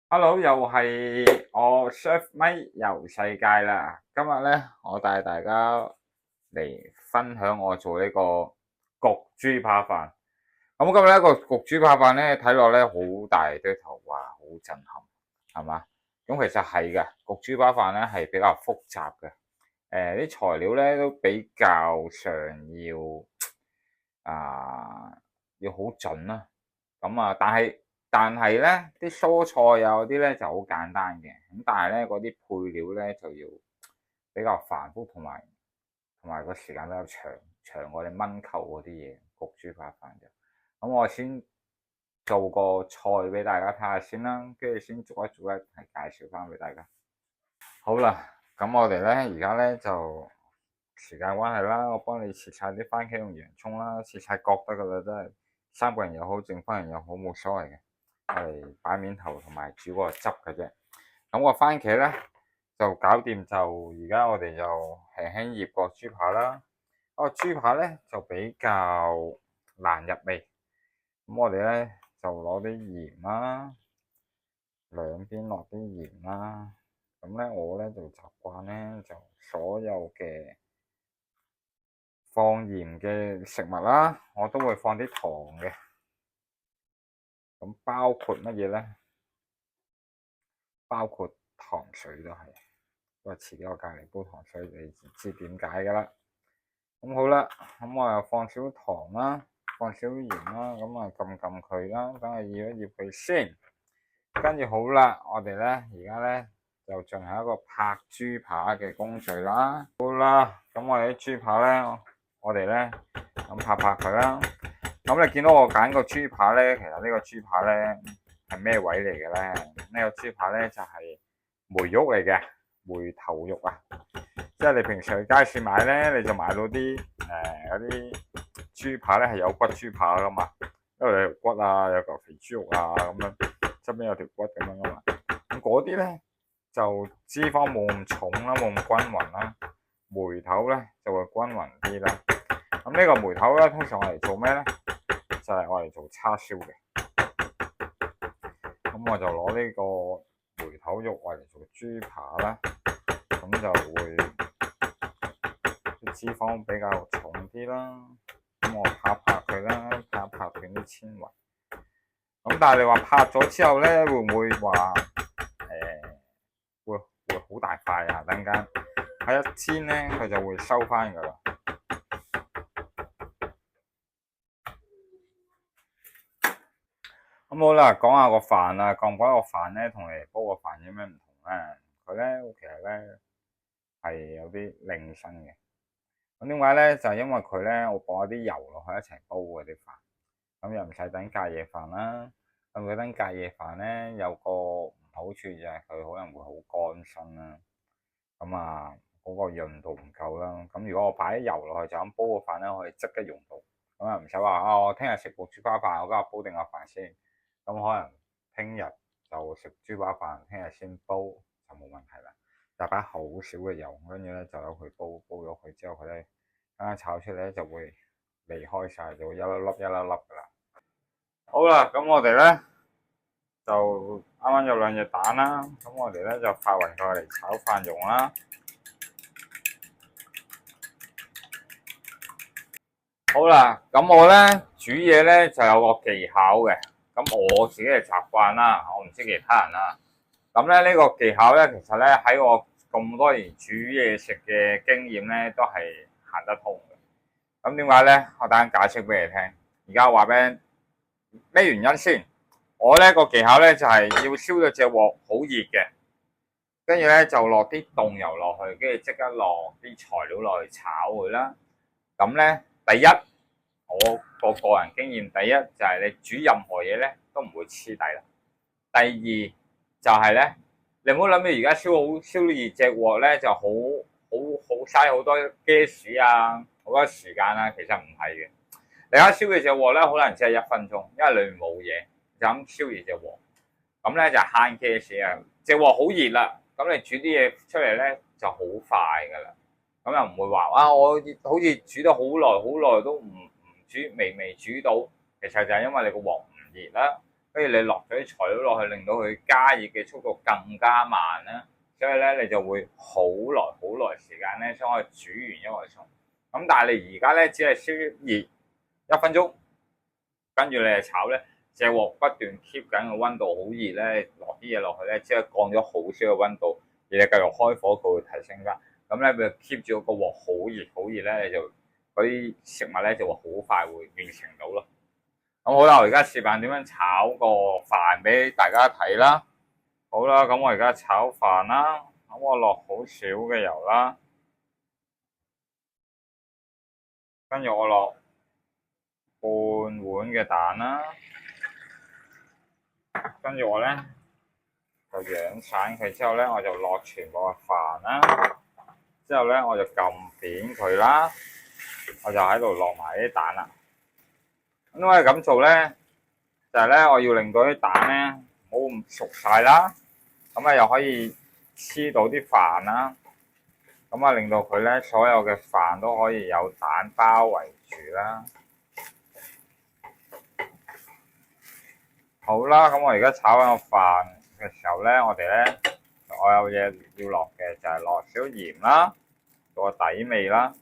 Hello，又係我 Surf 咪遊世界啦。今日咧，我帶大家嚟分享我做呢個焗豬扒飯。咁今日呢個焗豬扒飯咧，睇落咧好大堆頭，哇，好震撼，係嘛？咁其實係嘅，焗豬扒飯咧係比較複雜嘅。啲材料咧都比較上要好準啦。咁啊，但係咧啲蔬菜有啲咧就好簡單嘅，咁但係咧嗰啲配料咧就要比較繁複，同埋個時間比較長過你燜扣嗰啲嘢焗豬扒飯就。咁我先做個菜俾大家睇下先啦，跟住先逐一係介紹翻俾大家。好啦，咁我哋咧而家咧就時間關係啦，我幫你切晒啲番茄同洋葱啦，切晒角得噶啦，真係三個人又好，剩翻人又好，冇所謂嘅。係擺面頭同埋煮個汁嘅啫。咁個番茄咧就搞掂，就而家我哋就輕輕醃個豬扒啦。個豬扒咧就比較難入味，咁我哋咧就攞啲鹽啦，兩邊落啲鹽啦。咁咧我咧就習慣咧就所有嘅放鹽嘅食物啦，我都會放啲糖嘅。咁包括乜嘢咧？包括糖水都係，不過遲啲我教你煲糖水，你知點解噶啦。咁好啦，咁我又放少糖啦，放少鹽啦，咁啊撳佢啦，等佢醃一醃佢先。跟住好啦，我哋咧而家咧就進行一個拍豬扒嘅工序啦。好啦，咁我哋啲豬扒咧，我哋咧咁拍佢啦。咁你見到我揀個豬扒咧，其實呢個豬扒咧係咩位嚟嘅咧？呢個豬扒咧就係梅肉嚟嘅，梅頭肉啊！即係你平時去街市買咧，你就買到啲嗰啲豬扒咧係有骨豬扒噶嘛，因為有條骨啊，有嚿肥豬肉啊咁樣，側邊有條骨咁樣噶嘛。咁嗰啲咧就脂肪冇咁重啦，冇咁均勻啦。梅頭咧就會均勻啲啦。咁呢個梅頭咧，通常我嚟做咩咧？就係我嚟做叉燒嘅。咁我就攞呢個梅頭肉嚟做豬扒啦。咁就會脂肪比較重啲啦。咁我拍佢啦，拍斷啲纖維。咁但係你話拍咗之後咧，會唔會話會好大塊啊？等間喺一煎咧，佢就會收翻噶啦。咁好啦，講下個飯啊，覺唔覺得個飯咧同你煲個飯有咩唔同咧？佢咧其實咧係有啲另身嘅。咁點解咧？就係因為佢咧，我放一啲油落去一齊煲嗰啲飯，咁又唔使等隔夜飯啦。咁佢等隔夜飯咧，有個唔好處就係佢可能會好乾身啦。咁啊，嗰個潤度唔夠啦。咁如果我擺啲油落去就咁煲個飯咧，可以即刻用到。咁啊唔使話啊，我聽日食焗豬扒飯，我今日煲定個飯先。咁可能聽日就食豬扒飯，聽日先煲就冇問題啦。就擺好少嘅油，跟住咧就由佢煲咗佢之後，佢咧啱啱炒出嚟咧就會離開晒，就會一粒粒噶啦。好啦，咁我哋咧就啱啱有兩隻蛋啦，咁我哋咧就發勻佢嚟炒飯用啦。好啦，咁我咧煮嘢咧就有個技巧嘅，咁我自己嘅習慣啦，我唔知其他人啦。咁咧呢個技巧咧，其實咧喺我咁多年煮嘢食嘅經驗咧，都係行得通嘅。咁點解咧？我等陣解釋俾你聽。而家話俾你咩原因先？我咧個技巧咧就係要燒咗隻鑊好熱嘅，跟住咧就落啲凍油落去，跟住即刻落啲材料落去炒佢啦。咁咧第一，我個人經驗，第一就係你煮任何嘢咧都唔會黐底啦。第二，就係咧，你唔好諗住而家燒熱隻鑊咧就好嘥好多 gas 啊，好多時間啊，其實唔係嘅。你而家燒熱隻鑊咧，可能只係1分鐘，因為裏面冇嘢，就咁燒熱隻鑊，咁咧就慳 gas 啊。隻鑊好熱啦，咁你煮啲嘢出嚟咧就好快噶啦，咁又唔會話啊我好似煮得好耐都唔煮，未煮到，其實就係因為你個鑊唔熱啦。跟住你落咗啲材料落去，令到佢加熱嘅速度更加慢啦，所以咧你就會好耐時間咧先可以煮完一個餸。咁但係你而家咧只係燒熱1分鐘，跟住你就炒咧，隻鑊不斷 keep 緊個溫度好熱咧，落啲嘢落去咧，只係降咗好少嘅溫度，而你繼續開火，佢會提升翻。咁咧佢 keep 住個鑊好熱咧，你就嗰啲食物咧就會好快會完成到咯。咁好啦，我而家示範點樣炒個飯俾大家睇啦。好啦，咁我而家炒飯啦，咁我落好少嘅油啦，跟住我落半碗嘅蛋啦，跟住我咧就揚散佢之後咧，我就落全部嘅飯啦，之後咧我就撳扁佢啦，我就喺度落埋啲蛋啦。因為咁做咧，就係咧，我要令到啲蛋咧唔好咁熟晒啦，咁啊又可以黐到啲飯啦，咁啊令到佢咧所有嘅飯都可以有蛋包圍住啦。好啦，咁我而家炒緊個飯嘅時候咧，我哋咧我有嘢要落嘅，就係落少鹽啦，做個底味啦。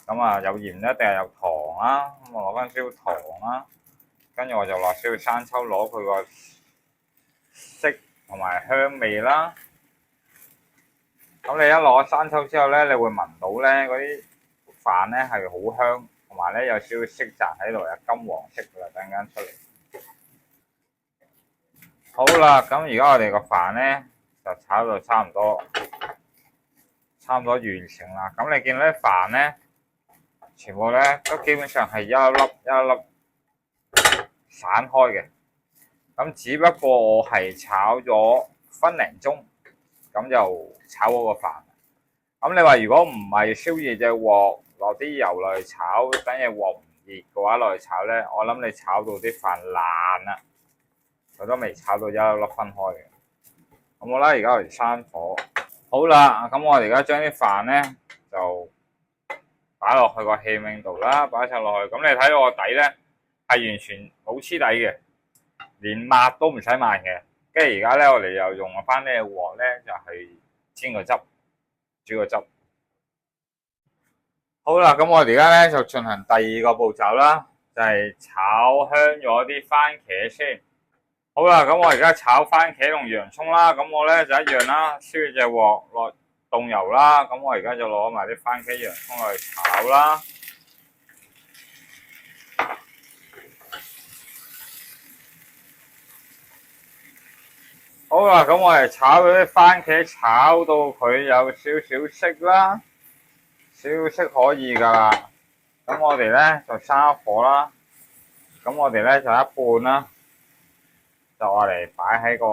咁啊有鹽一定係有糖啦，咁我攞翻少糖啦，跟住我就落少生抽，攞佢個色同埋香味啦。咁你一攞生抽之後咧，你會聞到咧嗰啲飯咧係好香，同埋咧有少少色澤喺度，有金黃色噶啦，陣間出嚟。好啦，咁而家我哋個飯咧就炒到差唔多完成啦。咁你見到啲飯咧，全部咧都基本上係一粒散開嘅。咁只不過我係炒咗分零鐘，咁就炒嗰個飯。咁你話如果唔係燒熱隻鑊，落啲油落去炒，等隻鑊唔熱嘅話落去炒咧，我諗你炒到啲飯爛啦，佢都未炒到一粒分開嘅。咁好啦，而家我哋閂火。好啦，咁我哋而家將啲飯咧就擺落去個器皿度啦，擺晒落去。咁你睇到個底咧係完全冇黐底嘅，連抹都唔使抹嘅。跟住而家咧，我哋又用翻呢個鑊咧，就係煎個汁，煮個汁。好啦，咁我哋而家咧就進行第二個步驟啦，就係炒香咗啲番茄先。好啦，咁我而家炒番茄同洋葱啦，咁我咧就一樣啦，燒熱隻鑊落凍油啦，咁我而家就攞埋啲番茄、洋葱落去炒啦。好啦，咁我哋炒咗啲番茄，炒到佢有少少色啦，少色可以噶啦。咁我哋咧就閂火啦。咁我哋咧就一半啦，就我嚟擺喺個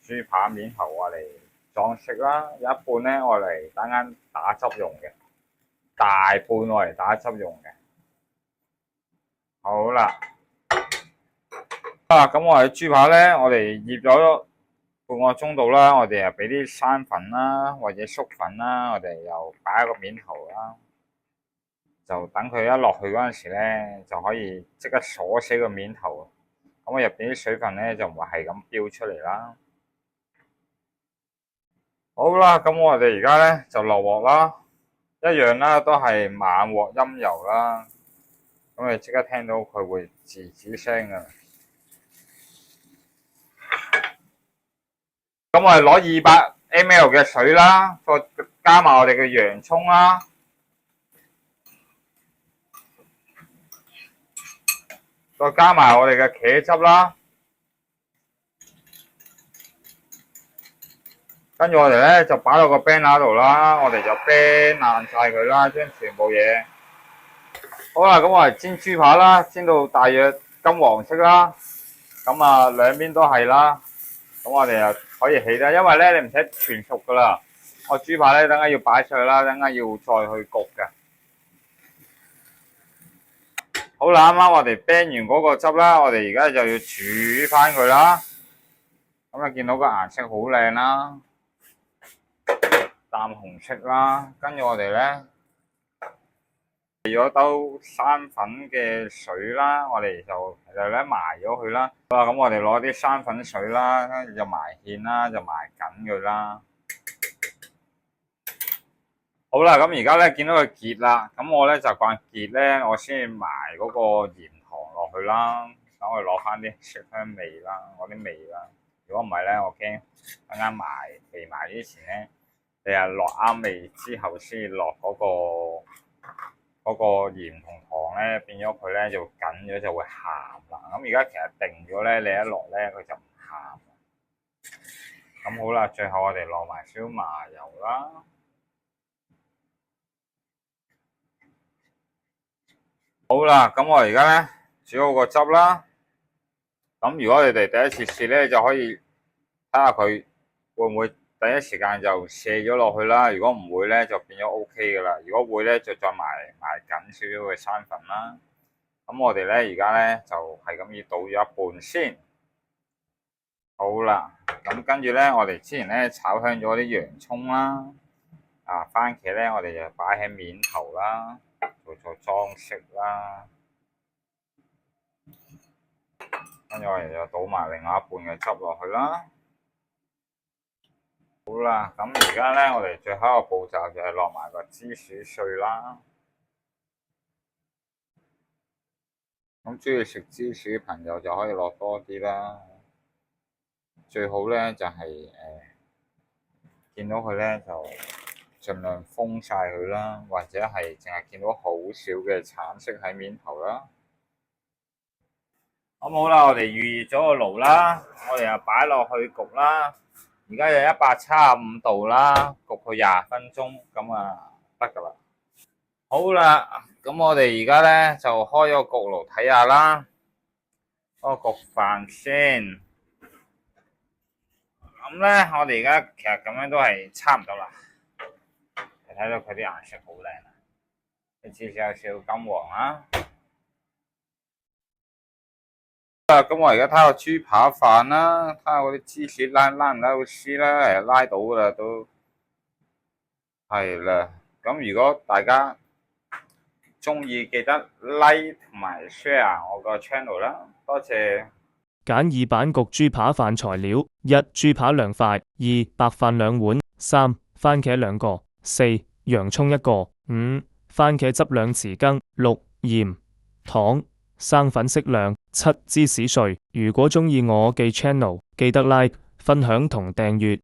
豬扒面頭，我嚟裝飾啦。有一半咧我嚟等間打汁用嘅，大半我嚟打汁用嘅。好啦。咁我哋豬扒咧，我哋醃咗半個鐘度啦，我哋又俾啲生粉啦，或者粟粉啦，我哋又擺喺個面頭啦，就等佢一落去嗰陣時咧，就可以即刻鎖死個面頭，咁我入邊啲水分咧就唔會係咁飆出嚟啦。好啦，咁我哋而家咧就落鑊啦，一樣啦，都係猛鑊陰油啦，咁你即刻聽到佢會吱吱聲㗎。咁我哋攞200ml 嘅水啦，再加埋我哋嘅洋葱啦，再加埋我哋嘅茄汁啦，跟住我哋咧就擺落個 burner 度啦，我哋就 burn 爛晒佢啦，將全部嘢。好啦，咁我哋煎豬扒啦，煎到大約金黃色啦，咁啊兩邊都係啦。咁我哋又可以起啦，因為咧你唔使全熟噶啦，我豬扒咧等間要擺上去啦，等間要再去焗嘅。好啦，啱啱我哋啤完嗰個汁啦，我哋而家就要煮翻佢啦。咁啊，見到個顏色好靚啦，淡紅色啦，跟住我哋咧嚟咗兜生粉嘅水啦，我哋就咧埋咗佢啦。好啦，咁我哋攞啲生粉水啦，跟住就埋芡啦，就埋緊佢啦。好啦，咁而家咧見到佢結啦，咁我咧習慣結咧，我先埋嗰個鹽糖落去啦，等我攞翻啲色香味啦，嗰啲味啦。如果唔係咧，我驚啱啱未埋之前咧，你係落啱味之後先落嗰個鹽同糖咧，變咗佢咧就緊咗就會鹹啦。咁而家其實定咗咧，你一落咧佢就唔鹹。咁好啦，最後我哋落埋少麻油啦。好啦，咁我而家咧煮好個汁啦。咁如果你哋第一次試咧，就可以睇下佢會唔會第一時間就卸咗落去啦。如果唔會咧，就變咗 OK 噶啦。如果會咧，就再埋緊少少嘅生粉啦。咁我哋咧而家咧就係咁要倒咗一半先。好啦，咁跟住咧，我哋之前咧炒香咗啲洋葱啦，番茄咧，我哋就擺喺面頭啦，做裝飾啦。跟住我哋就倒埋另外一半嘅汁落去啦。好啦，咁而家咧，我哋最後一個步驟就係落埋個芝士碎啦。咁中意食芝士嘅朋友就可以落多啲啦。最好咧就係見到佢咧就盡量封晒佢啦，或者係淨係見到好少嘅橙色喺面頭啦。咁好啦，我哋預熱咗個爐啦，我哋又擺落去焗啦。而家有175度啦，焗佢20分鐘，咁啊得噶啦。好啦，咁我哋而家咧就開咗個焗爐睇下啦，開個焗飯先。咁咧，我哋而家其實咁樣都係差唔多啦。你睇到佢啲顏色好靚啊，你至少有少少金黃啊。咁我而家睇下豬扒飯啦，睇下嗰啲芝士拉唔拉到絲啦，拉到噶啦都係啦。咁如果大家中意，記得 like 同埋 share 我個 channel 啦，多謝。簡易版焗豬扒飯材料：一、豬扒2塊；二、白飯2碗；三、番茄2個；四、洋葱1個；五、番茄汁2匙羹；六、鹽、糖、生粉適量；七、芝士碎。如果中意我嘅 channel，記得 like、分享同訂閱。